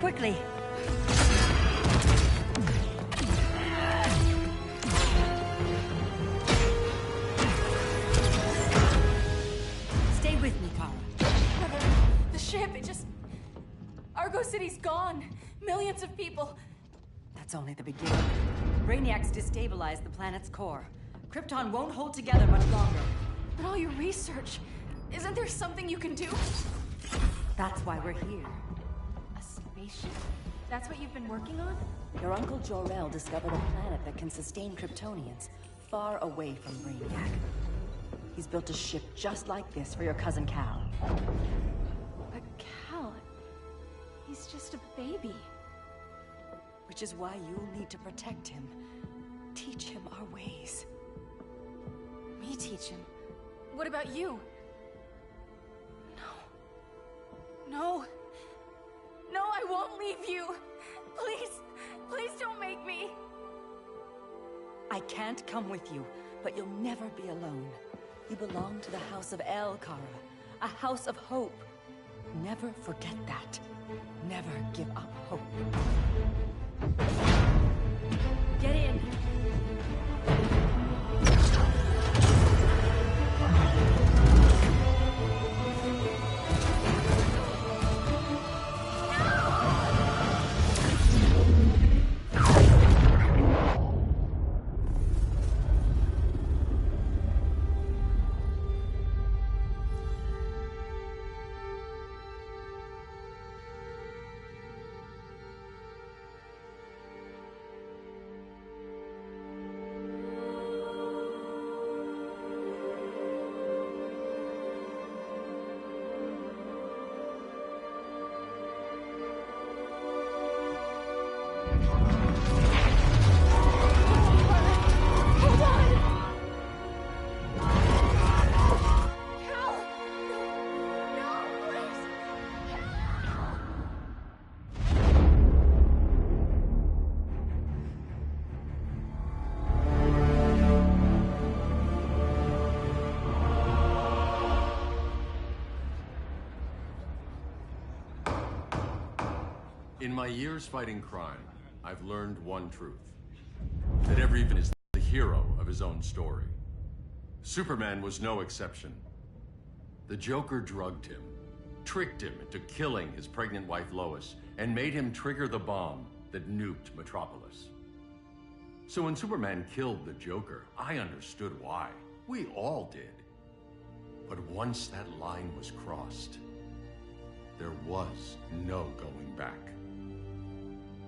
quickly. Stay with me, Kara. The ship, it just... Argo City's gone. Millions of people. That's only the beginning. Brainiacs destabilized the planet's core. Krypton won't hold together much longer. But all your research, isn't there something you can do? That's why we're here. A spaceship? That's what you've been working on? Your Uncle Jor-El discovered a planet that can sustain Kryptonians, far away from Brainiac. He's built a ship just like this for your cousin Cal. But Cal... he's just a baby. Which is why you'll need to protect him. Teach him our ways. Me teach him? What about you? No. No, I won't leave you. Please, please don't make me. I can't come with you, but you'll never be alone. You belong to the House of El, Kara. A house of hope. Never forget that. Never give up hope. Get in. In my years fighting crime, I've learned one truth. That everyone is the hero of his own story. Superman was no exception. The Joker drugged him, tricked him into killing his pregnant wife Lois, and made him trigger the bomb that nuked Metropolis. So when Superman killed the Joker, I understood why. We all did. But once that line was crossed, there was no going back.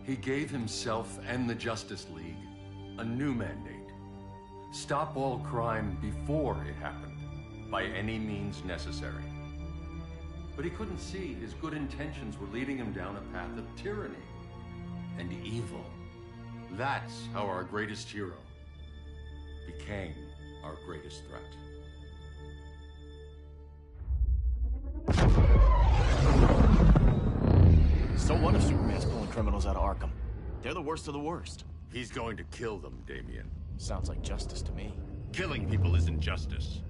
He gave himself and the Justice League a new mandate. Stop all crime before it happened, by any means necessary. But he couldn't see his good intentions were leading him down a path of tyranny and evil. That's how our greatest hero became our greatest threat. So what if Superman's pulling criminals out of Arkham? They're the worst of the worst. He's going to kill them, Damian. Sounds like justice to me. Killing people isn't justice.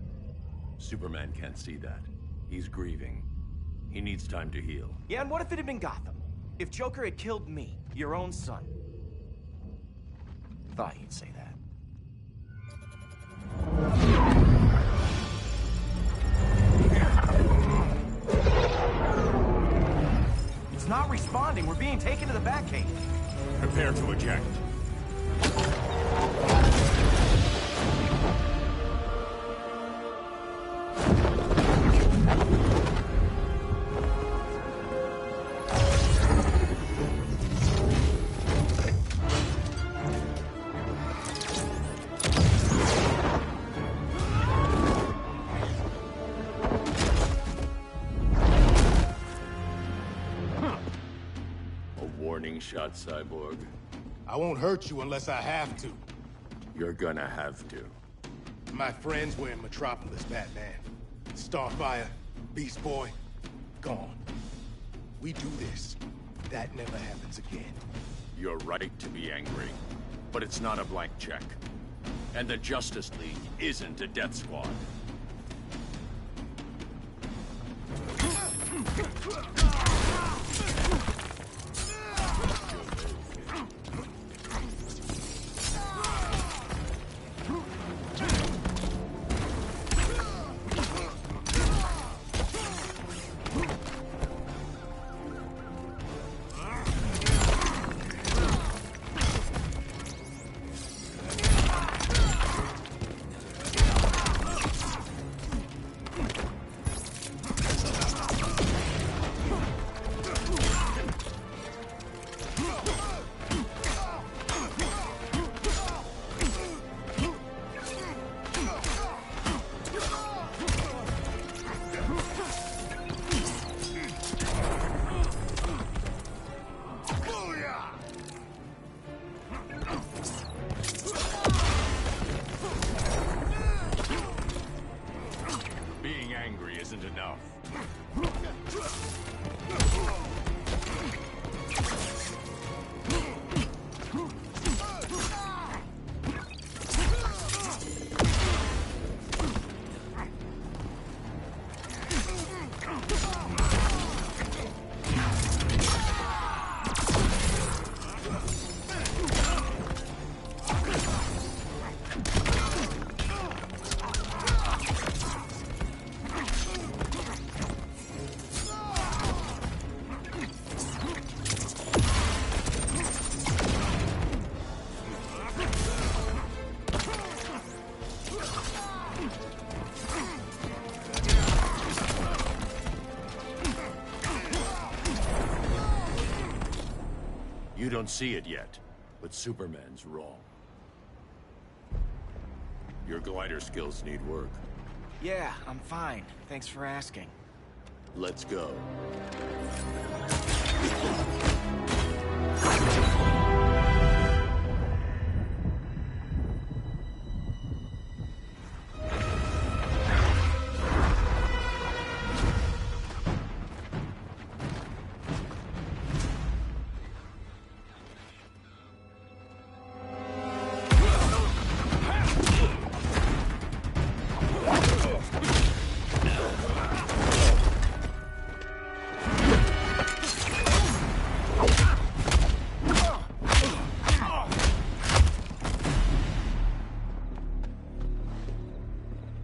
Superman can't see that. He's grieving. He needs time to heal. Yeah, and what if it had been Gotham? If Joker had killed me, your own son? Thought you'd say that. It's not responding. We're being taken to the Batcave. Prepare to eject. Shot, Cyborg. I won't hurt you unless I have to. You're gonna have to. My friends were in Metropolis, Batman. Starfire, Beast Boy, gone. We do this. That never happens again. You're right to be angry, but it's not a blank check. And the Justice League isn't a death squad. You don't see it yet, but Superman's wrong. Your glider skills need work. Yeah, I'm fine. Thanks for asking. Let's go.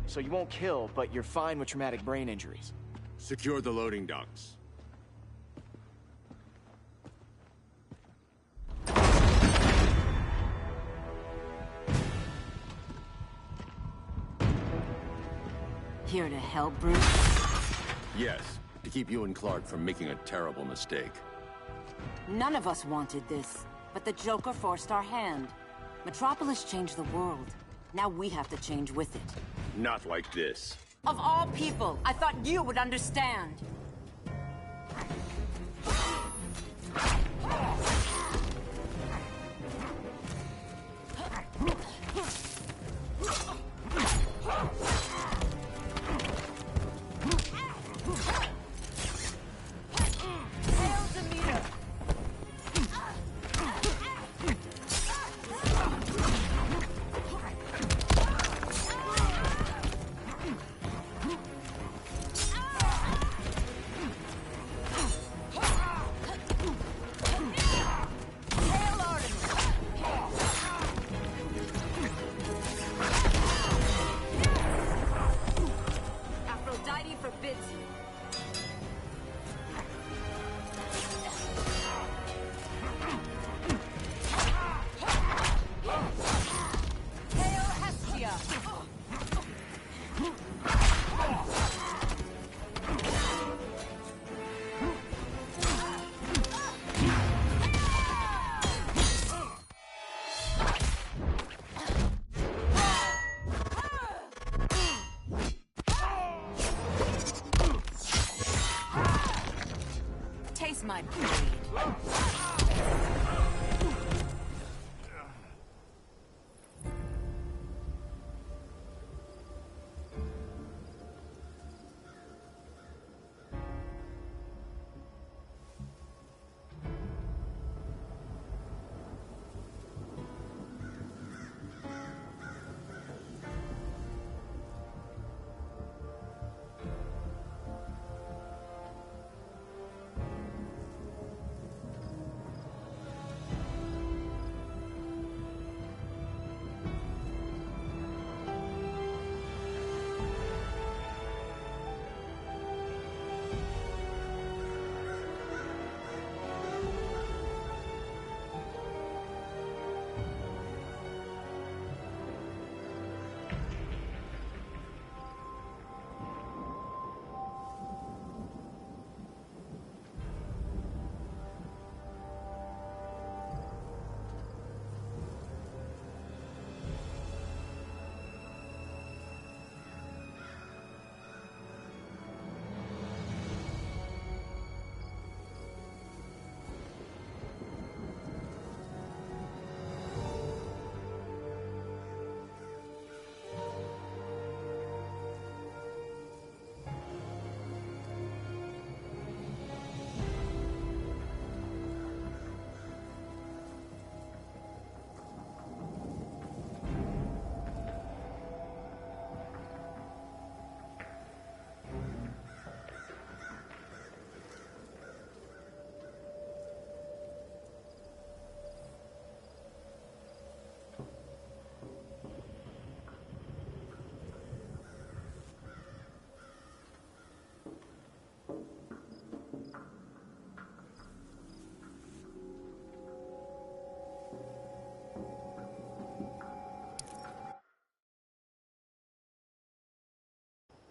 So you won't kill, but you're fine with traumatic brain injuries. Secure the loading docks. Here to help, Bruce? Yes, to keep you and Clark from making a terrible mistake. None of us wanted this, but the Joker forced our hand. Metropolis changed the world. Now we have to change with it. Not like this. Of all people, I thought you would understand. My blade.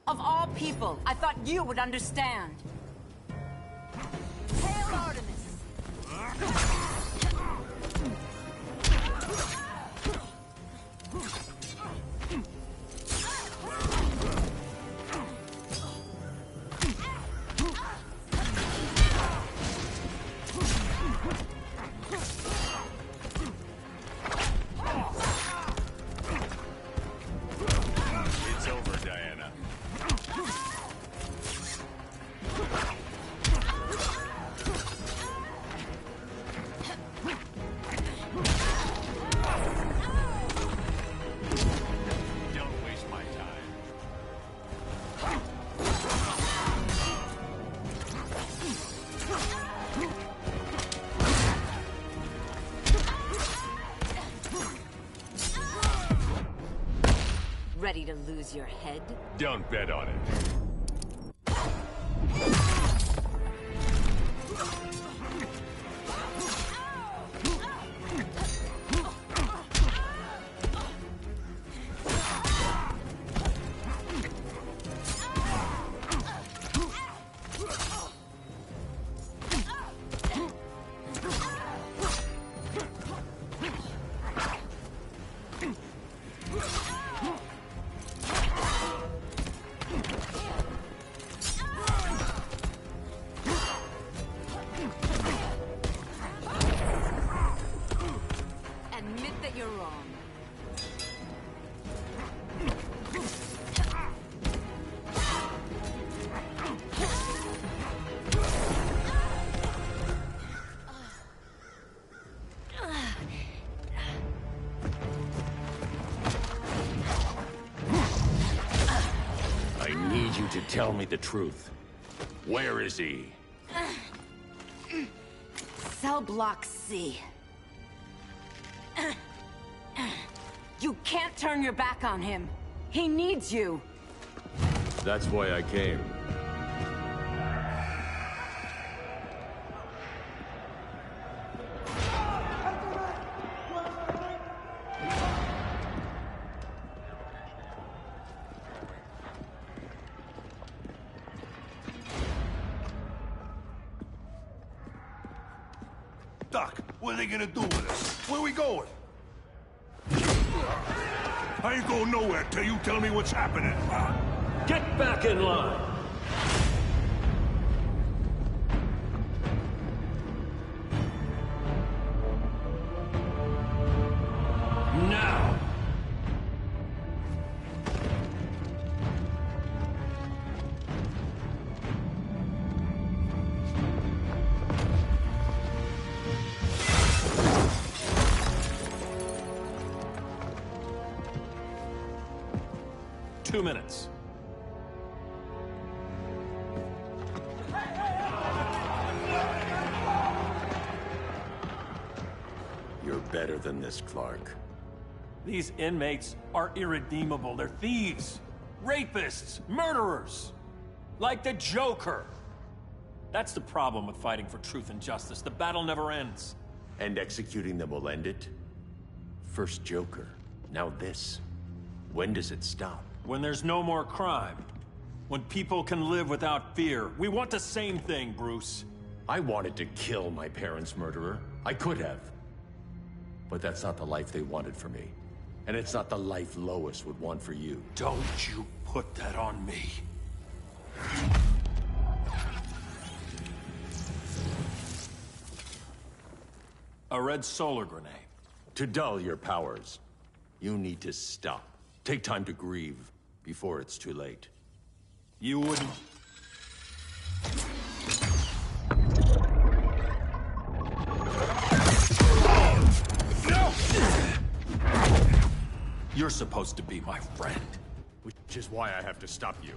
Of all people, I thought you would understand. Hail Artemis! Ready to lose your head? Don't bet on it. Admit that you're wrong. I need you to tell me the truth. Where is he? Cell block C. You can't turn your back on him. He needs you. That's why I came. Doc, what are they gonna do with us? Where are we going? I ain't going nowhere till you tell me what's happening. Get back in line! Now! Two minutes. You're better than this, Clark. These inmates are irredeemable. They're thieves, rapists, murderers. Like the Joker. That's the problem with fighting for truth and justice. The battle never ends. And executing them will end it? First Joker, now this. When does it stop? When there's no more crime. When people can live without fear. We want the same thing, Bruce. I wanted to kill my parents' murderer. I could have. But that's not the life they wanted for me. And it's not the life Lois would want for you. Don't you put that on me. A red solar grenade. To dull your powers, you need to stop. Take time to grieve before it's too late. You wouldn't... You're supposed to be my friend. Which is why I have to stop you.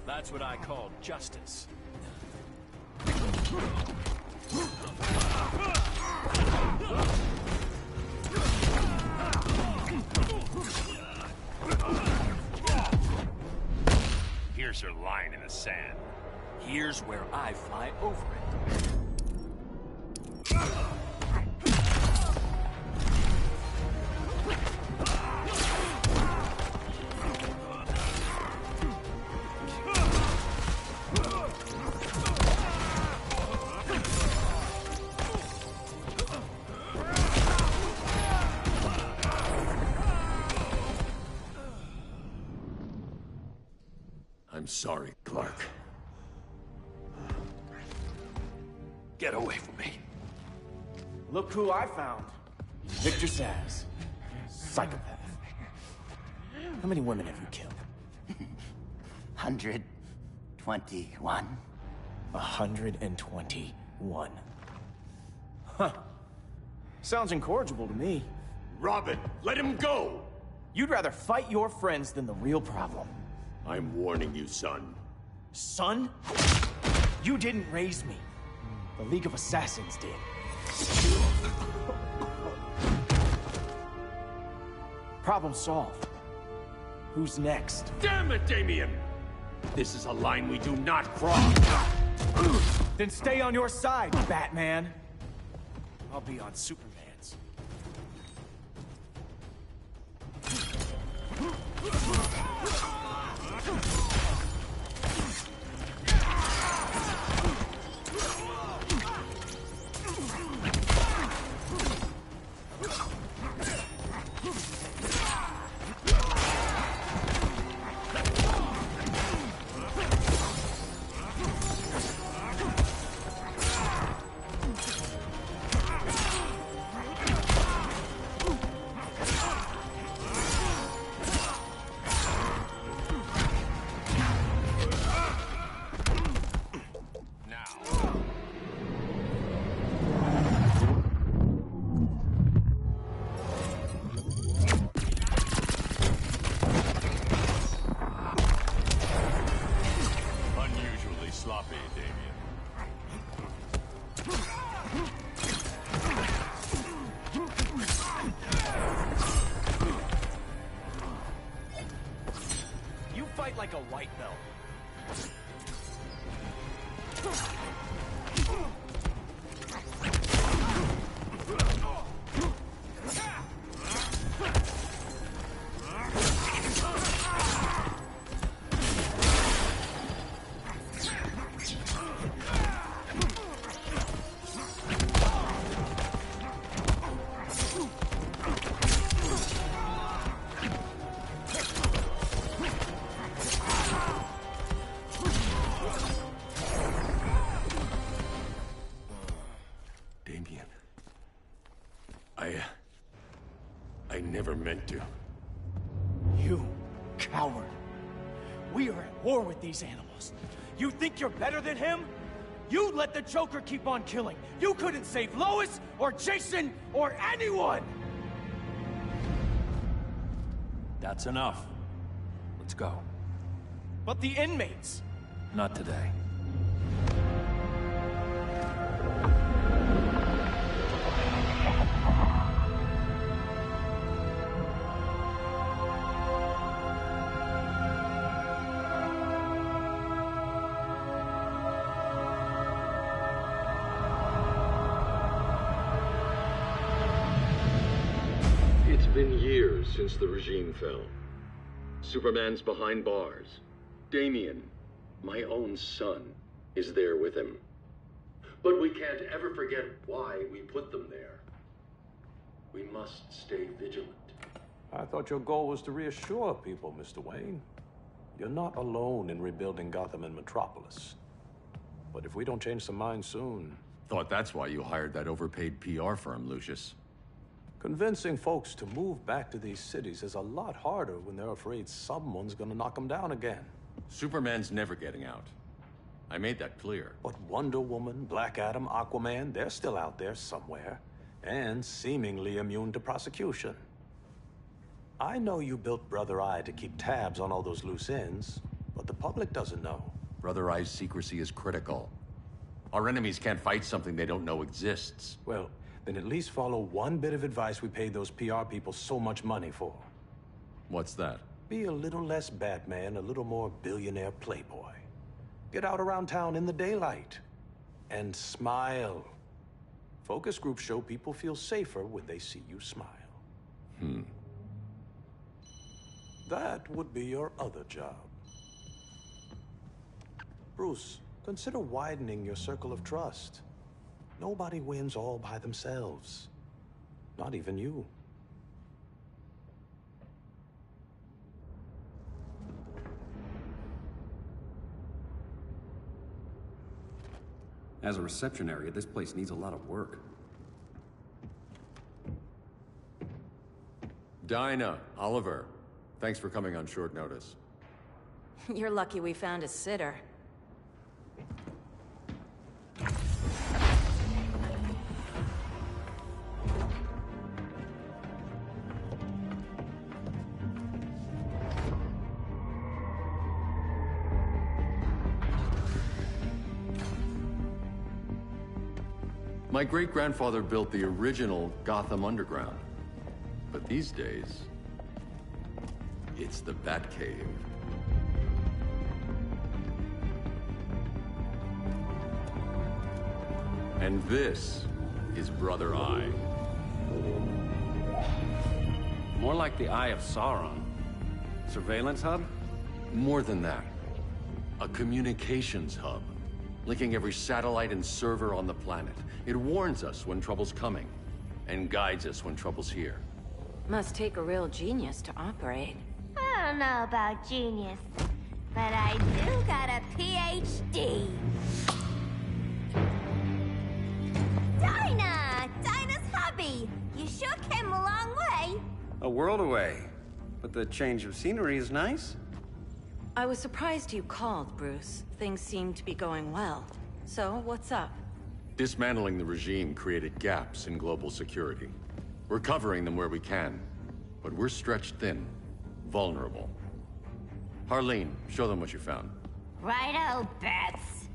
That's what I call justice. Here's her line in the sand. Here's where I fly over it. I'm sorry, Clark. Get away from me. Look who I found. Victor Zsasz. Psychopath. How many women have you killed? 121. 121. Huh. Sounds incorrigible to me. Robin, let him go! You'd rather fight your friends than the real problem. I'm warning you, son. Son? You didn't raise me. The League of Assassins did. Problem solved. Who's next? Damn it, Damien! This is a line we do not cross. Then stay on your side, Batman. I'll be on Superman's. Like a white belt. I never meant to. You coward. We are at war with these animals. You think you're better than him? You let the Joker keep on killing. You couldn't save Lois, or Jason, or anyone! That's enough. Let's go. But the inmates! Not today. It's been years since the regime fell. Superman's behind bars. Damien, my own son, is there with him. But we can't ever forget why we put them there. We must stay vigilant. I thought your goal was to reassure people, Mr. Wayne. You're not alone in rebuilding Gotham and Metropolis. But if we don't change some minds soon... Thought that's why you hired that overpaid PR firm, Lucius. Convincing folks to move back to these cities is a lot harder when they're afraid someone's gonna knock them down again. Superman's never getting out. I made that clear. But Wonder Woman, Black Adam, Aquaman, they're still out there somewhere, and seemingly immune to prosecution. I know you built Brother Eye to keep tabs on all those loose ends, but the public doesn't know. Brother Eye's secrecy is critical. Our enemies can't fight something they don't know exists. Well, then at least follow one bit of advice we paid those PR people so much money for. What's that? Be a little less Batman, a little more billionaire playboy. Get out around town in the daylight. And smile. Focus groups show people feel safer when they see you smile. That would be your other job. Bruce, consider widening your circle of trust. Nobody wins all by themselves. Not even you. As a reception area, this place needs a lot of work. Dinah, Oliver, thanks for coming on short notice. You're lucky we found a sitter. My great-grandfather built the original Gotham Underground. But these days, it's the Batcave. And this is Brother Eye. More like the Eye of Sauron. Surveillance hub? More than that. A communications hub, linking every satellite and server on the planet. It warns us when trouble's coming, and guides us when trouble's here. Must take a real genius to operate. I don't know about genius, but I do got a PhD. Dinah's hubby! You sure came a long way. A world away. But the change of scenery is nice. I was surprised you called, Bruce. Things seem to be going well. So, what's up? Dismantling the regime created gaps in global security. We're covering them where we can, but we're stretched thin, vulnerable. Harleen, show them what you found. Righto, Bats.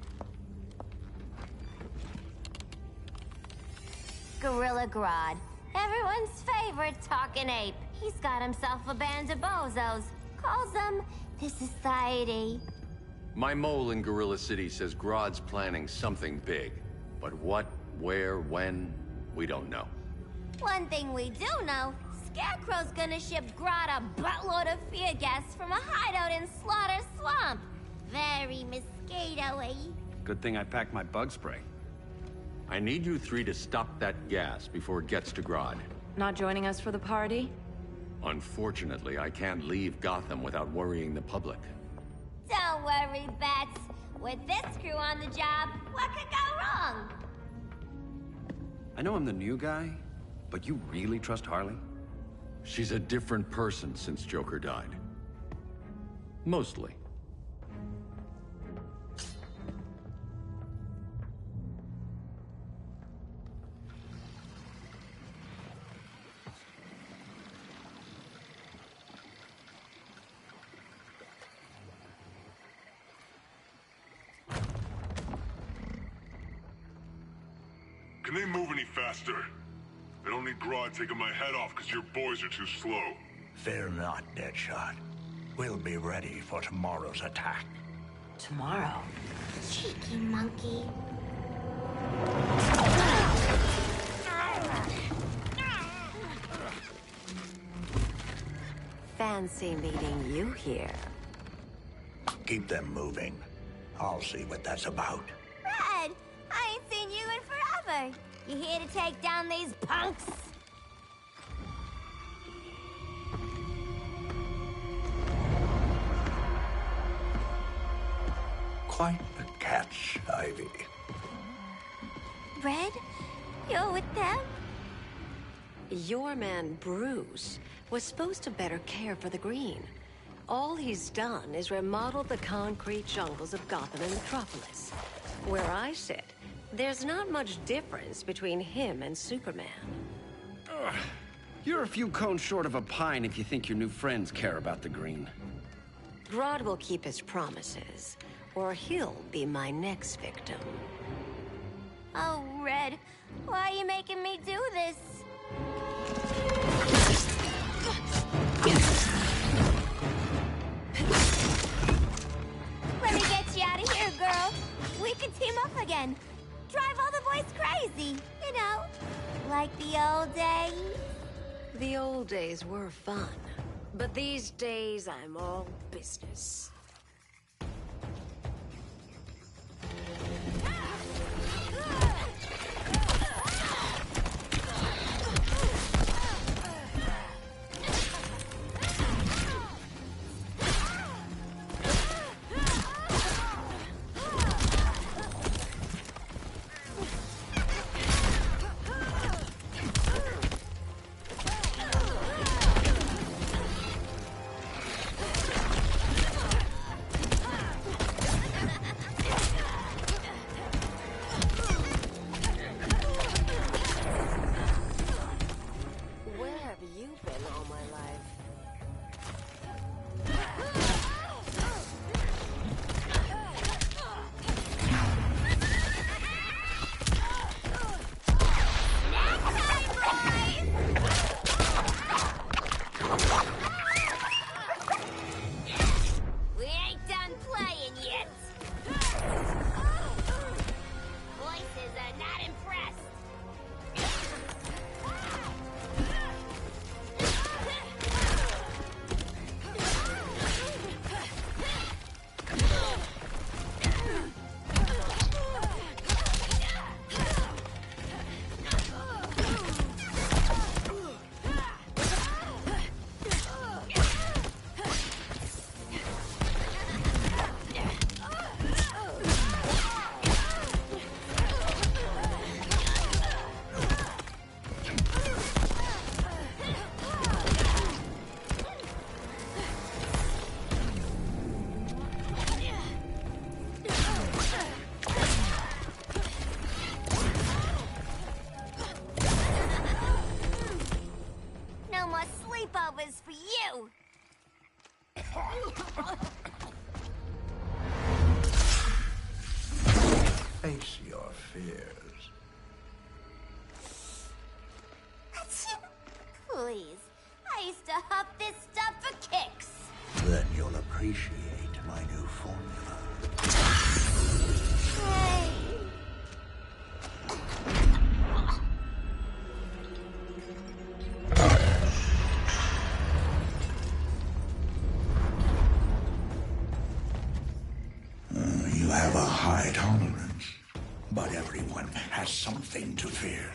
Gorilla Grodd. Everyone's favorite talking ape. He's got himself a band of bozos. Calls them the Society. My mole in Gorilla City says Grodd's planning something big. But what, where, when, we don't know. One thing we do know, Scarecrow's gonna ship Grodd a buttload of fear gas from a hideout in Slaughter Swamp. Very mosquito-y. Good thing I packed my bug spray. I need you three to stop that gas before it gets to Grodd. Not joining us for the party? Unfortunately, I can't leave Gotham without worrying the public. Don't worry, Bats. With this crew on the job, what could go wrong? I know I'm the new guy, but you really trust Harley? She's a different person since Joker died. Mostly. Can they move any faster? I don't need Grodd taking my head off because your boys are too slow. Fear not, Deadshot. We'll be ready for tomorrow's attack. Tomorrow? Cheeky monkey. Fancy meeting you here. Keep them moving. I'll see what that's about. Red, I ain't seen you in forever. You here to take down these punks? Quite the catch, Ivy. Red, you're with them? Your man, Bruce, was supposed to better care for the Green. All he's done is remodel the concrete jungles of Gotham and Metropolis. Where I sit, there's not much difference between him and Superman. Ugh. You're a few cones short of a pine if you think your new friends care about the Green. Grodd will keep his promises, or he'll be my next victim. Oh, Red, why are you making me do this? Let me get you out of here, girl. We can team up again. Drive all the boys crazy, you know, like the old days. The old days were fun, but these days I'm all business. sleepovers for you! Face your fears. Please, I used to huff this stuff for kicks. Then you'll appreciate my new formula. Hey. You have a high tolerance, but everyone has something to fear.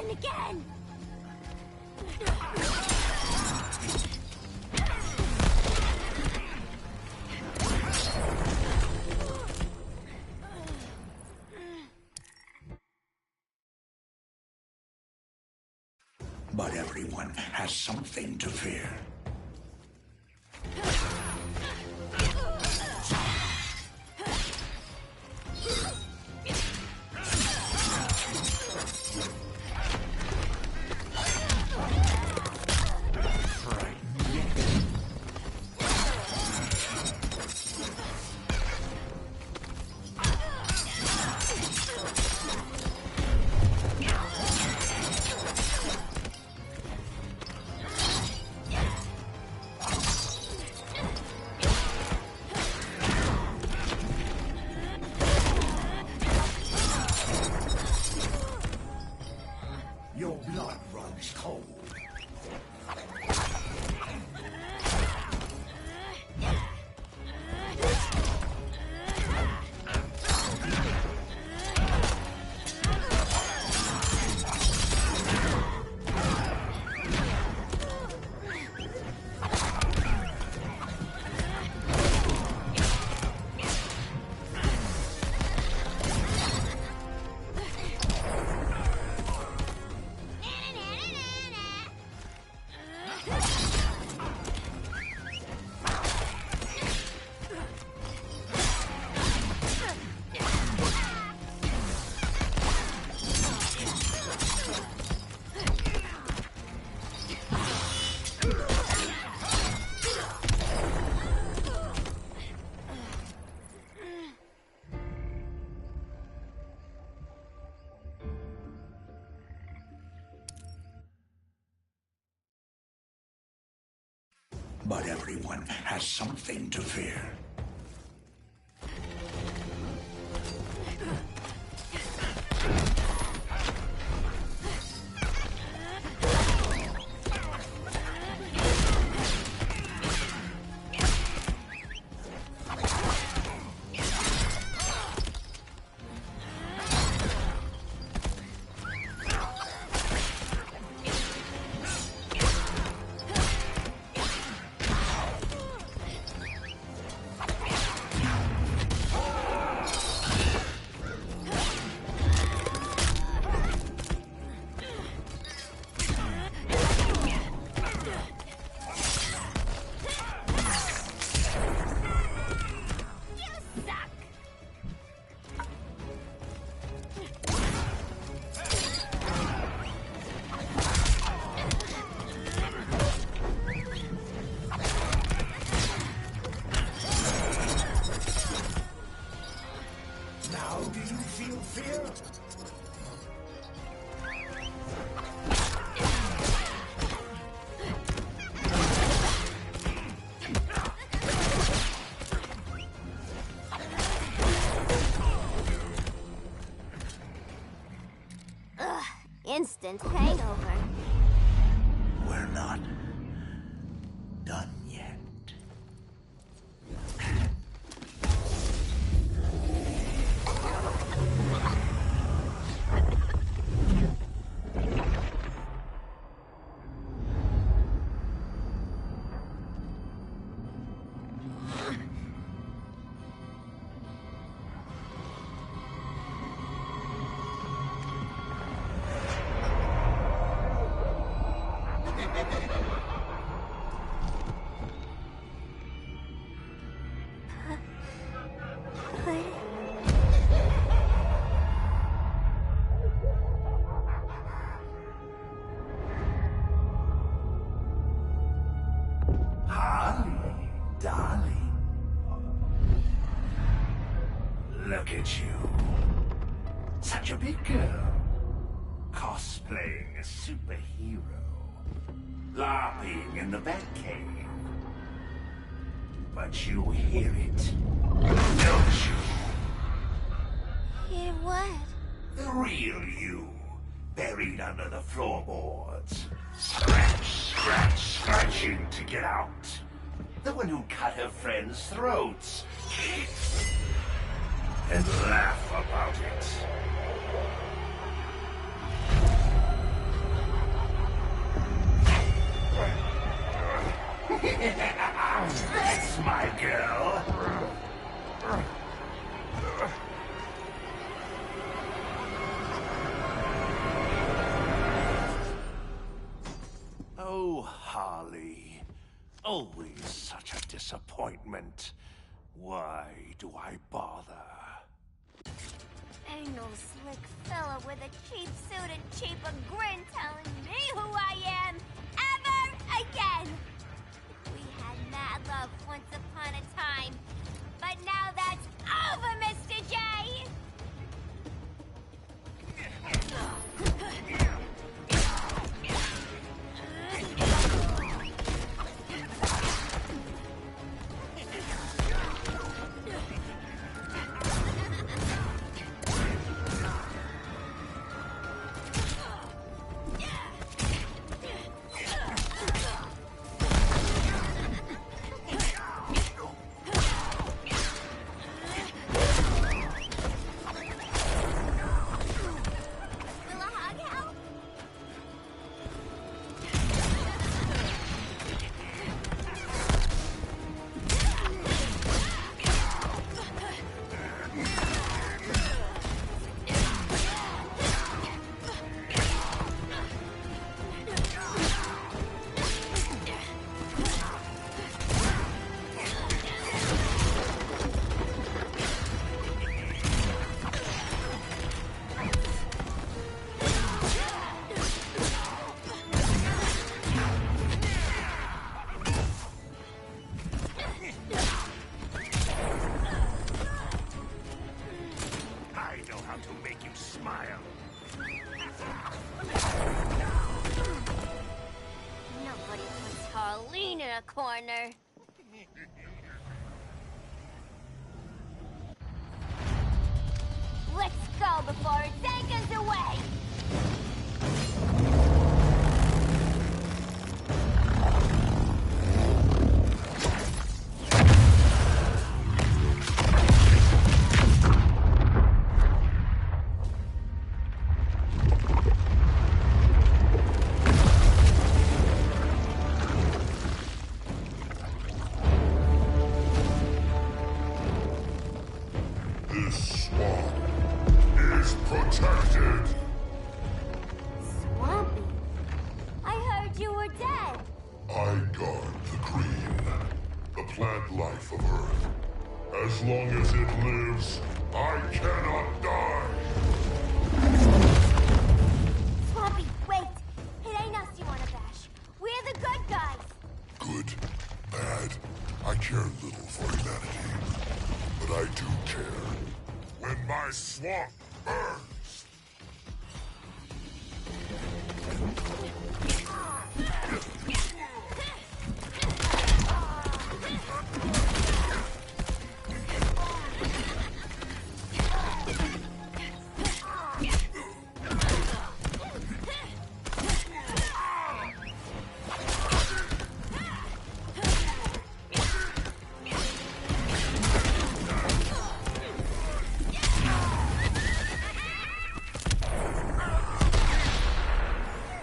Again! But everyone has something to fear. but everyone has something to fear. Instant hangover. We're not done yet. Darling. Look at you. Such a big girl. Cosplaying a superhero. LARPing in the Batcave. But you hear it, don't you? Hear what? The real you, buried under the floorboards. Scratch, scratch, scratching to get out. The one who cut her friends' throats. And laugh about it. That's my girl. Oh, Harley. Always such a disappointment. Why do I bother? Ain't no slick fella with a cheap suit and cheaper grin telling me who I am ever again. We had mad love once upon a time, but now that's over, Mr. J. a corner. Let's go before it takes us away! This swamp is protected. Swampy? I heard you were dead. I guard the green, the plant life of Earth. As long as it lives, I cannot die. Swampy, wait! It ain't us you wanna bash. We're the good guys. Good, bad, I care little for humanity. But I do care when my swamp burns.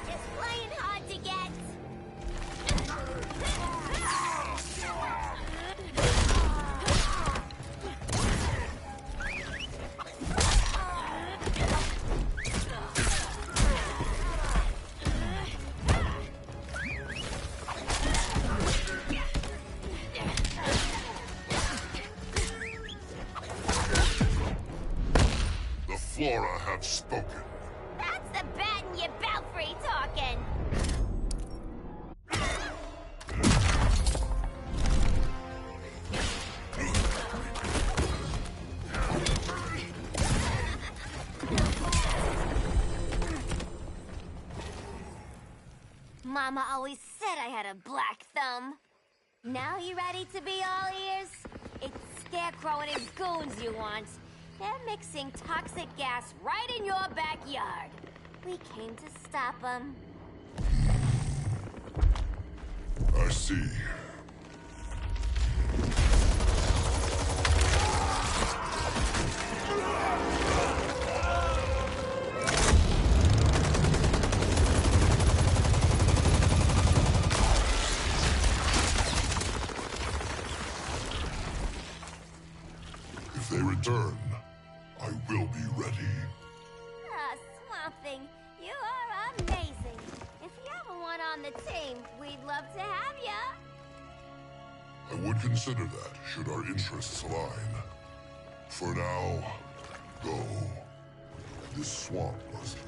Just playing hard to get. The Flora have spoken. That's the bat in your belfry talking. Mama always said I had a black thumb. Now you ready to be all ears? It's Scarecrow and his goons you want. They're mixing toxic gas right in your backyard. We came to stop them. I see. If they return, I will be ready. Ah, Swamp Thing, you are amazing. If you ever want on the team, we'd love to have ya. I would consider that, should our interests align. For now, go. This swamp must heal.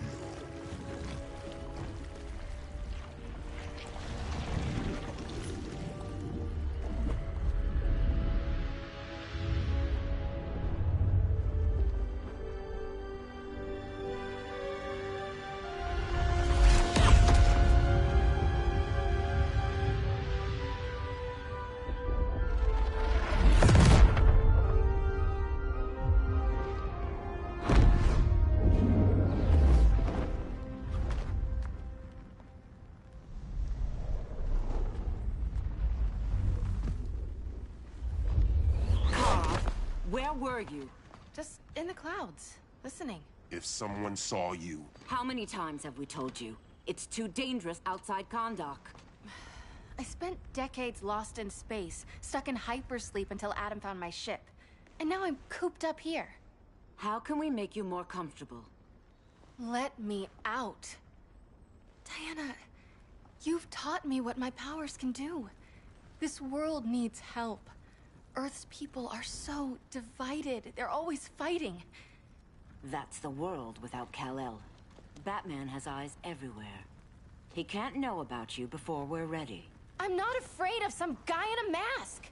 Where were you? Just in the clouds, listening. If someone saw you, How many times have we told you? It's too dangerous outside Kahndaq. I spent decades lost in space, stuck in hypersleep until Adam found my ship. And now I'm cooped up here. How can we make you more comfortable? Let me out. Diana, you've taught me what my powers can do. This world needs help. Earth's people are so divided. They're always fighting. That's the world without Kal-El. Batman has eyes everywhere. He can't know about you before we're ready. I'm not afraid of some guy in a mask.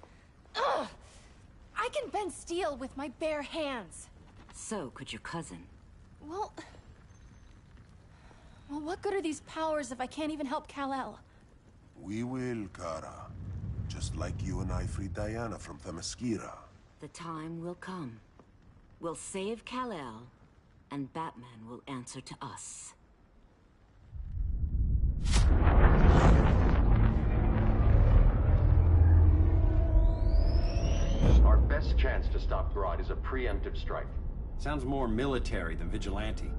Ugh! I can bend steel with my bare hands. So could your cousin. Well, what good are these powers if I can't even help Kal-El? we will, Kara. Just like you and I freed Diana from Themyscira. The time will come. We'll save Kal-El, and Batman will answer to us. Our best chance to stop Grodd is a preemptive strike. Sounds more military than vigilante.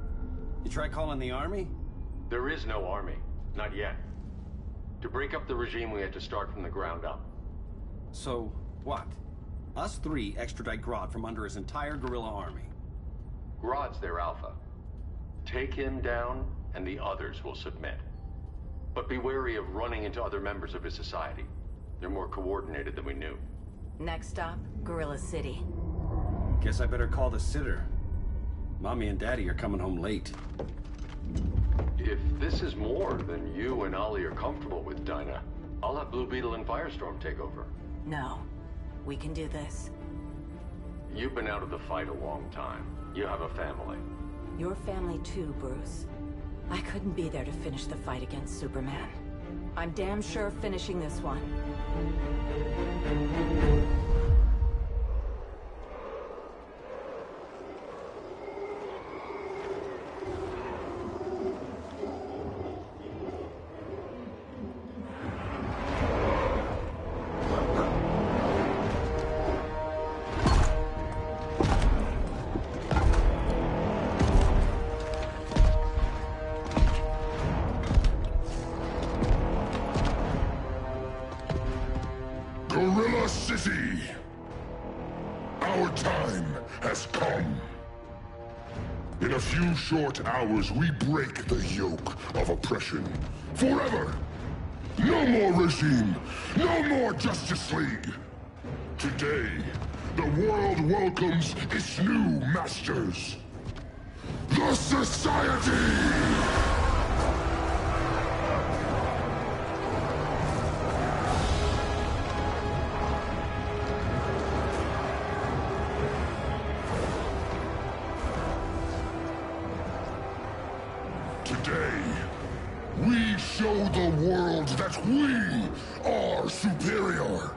You try calling the army? There is no army. Not yet. To break up the regime, we had to start from the ground up. So, what? Us three extradite Grodd from under his entire guerrilla army. Grodd's their alpha. Take him down, and the others will submit. But be wary of running into other members of his society. They're more coordinated than we knew. Next stop, Gorilla City. Guess I better call the sitter. Mommy and Daddy are coming home late. If this is more than you and Ollie are comfortable with, Dinah, I'll have Blue Beetle and Firestorm take over. No. We can do this. You've been out of the fight a long time. You have a family. Your family too, Bruce. I couldn't be there to finish the fight against Superman. I'm damn sure finishing this one. Gorilla City! Our time has come. In a few short hours, we break the yoke of oppression. Forever! No more regime! No more Justice League! Today, the world welcomes its new masters. The Society! Today, we show the world that we are superior.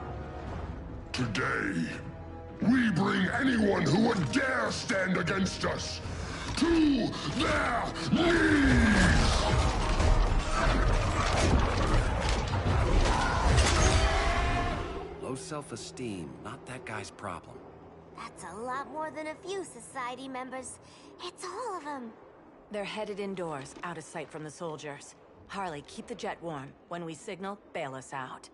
Today, we bring anyone who would dare stand against us to their knees! Low self-esteem, not that guy's problem. That's a lot more than a few society members. It's all of them. They're headed indoors, out of sight from the soldiers. Harley, keep the jet warm. When we signal, bail us out.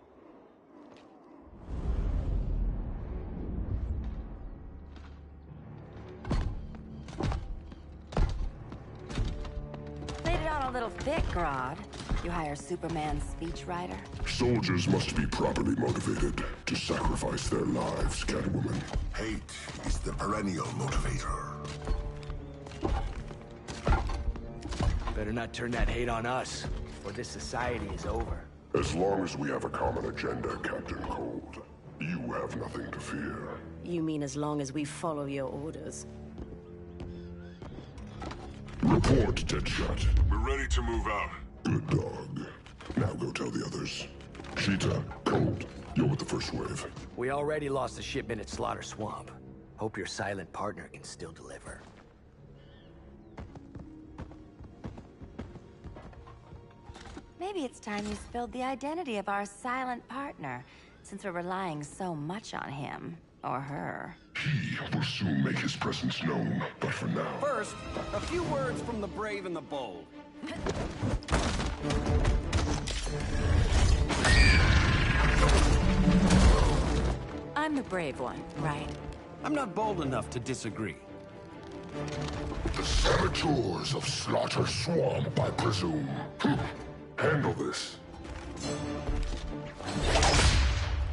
Laid it on a little thick, Grodd. You hire Superman's speechwriter? Soldiers must be properly motivated to sacrifice their lives, Catwoman. Hate is the perennial motivator. Better not turn that hate on us, or this society is over. As long as we have a common agenda, Captain Cold, you have nothing to fear. You mean as long as we follow your orders? Report, Deadshot. We're ready to move out. Good dog. Now go tell the others. Cheetah, Cold, you're with the first wave. We already lost a shipment at Slaughter Swamp. Hope your silent partner can still deliver. Maybe it's time you spilled the identity of our silent partner, since we're relying so much on him. Or her. He will soon make his presence known, but for now... First, a few words from the brave and the bold. I'm the brave one, right? I'm not bold enough to disagree. The saboteurs of Slaughter Swamp, I presume. Handle this.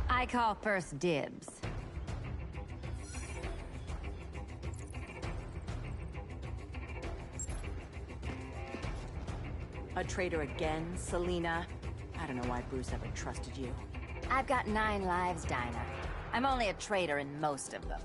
I call first dibs. A traitor again, Selina? I don't know why Bruce ever trusted you. I've got 9 lives, Dinah. I'm only a traitor in most of them.